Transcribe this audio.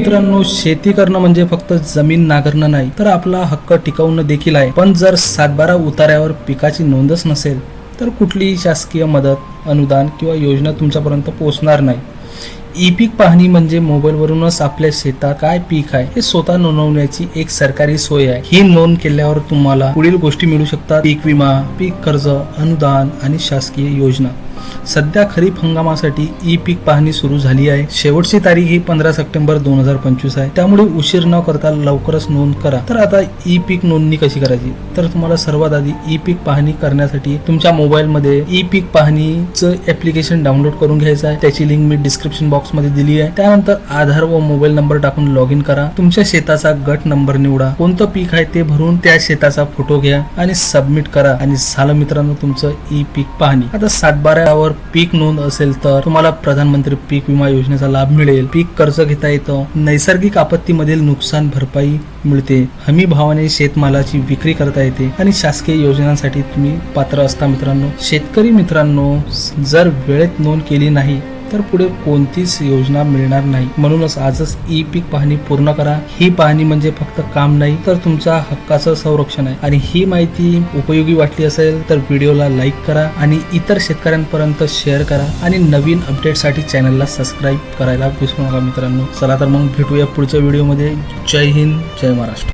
मित्रांनो, शेती करणं म्हणजे फक्त जमीन नांगरणं नाही, तर आपला हक्क टिकवणं देखील आहे. पण जर 7/12 उतार्यावर पिकाची नोंदच नसेल तर कुठलीही शासकीय मदत, अनुदान किंवा योजना तुमच्यापर्यंत पोहोचणार नाही. ई पीक पाहणी म्हणजे मोबाईलवरूनच आपल्या शेतात काय पीक आहे हे स्वतः नोंदवण्याची एक सरकारी सोय आहे. ही नोंद केल्यावर तुम्हाला पुढील गोष्टी मिळू शकतात: पीक विमा, पीक कर्ज, अनुदान आणि शासकीय योजना. सध्या खरीप हंगामासाठी ई पीक पाहणी सुरू झाली आहे. शेवटची तारीख ही 15 सप्टेंबर 2025 आहे. त्यामुळे उशीर न करता लवकरच नोंद करा. तर आता ई पीक नोंदणी कशी करायची, तर तुम्हाला सर्वात आधी ई पीक पाहणी करण्यासाठी तुमच्या मोबाईलमध्ये ई पीक पाहणीचं ऍप्लिकेशन डाउनलोड करून घ्यायचं आहे. त्याची लिंक मी डिस्क्रिप्शन बॉक्स मध्ये दिली आहे. त्यानंतर आधार व मोबाईल नंबर टाकून लॉग इन करा. तुमच्या शेताचा गट नंबर निवडा, कोणतं पीक आहे ते भरून त्या शेताचा फोटो घ्या आणि सबमिट करा. आणि झालं मित्रांनो तुमचं ई पीक पाहणी. आता 7/12 वर पीक नोंद असेल तर तुम्हाला प्रधानमंत्री पीक विमा योजनेचा लाभ मिळेल. पीक कर्ज घेता येतं. नैसर्गिक आपत्तीमधील नुकसान भरपाई मिळते. हमी भावाने शेतमालाची विक्री करता येते आणि शासकीय योजनांसाठी तुम्ही पात्र असता. मित्रांनो, शेतकरी मित्रांनो, जर वेळेत नोंद केली नाही तर पुढे कोणतीच योजना मिळणार नाही. म्हणूनच आजच ई पीक पाहणी पूर्ण करा. ही पाहणी म्हणजे फक्त काम नाही तर तुमच्या हक्काचं संरक्षण आहे. आणि ही माहिती उपयोगी वाटली असेल तर व्हिडिओला लाईक करा आणि इतर शेतकऱ्यांपर्यंत शेअर करा. आणि नवीन अपडेटसाठी चॅनलला सबस्क्राईब करायला विसरू नका मित्रांनो. चला तर मग भेटूया पुढच्या व्हिडिओमध्ये. जय हिंद, जय महाराष्ट्र.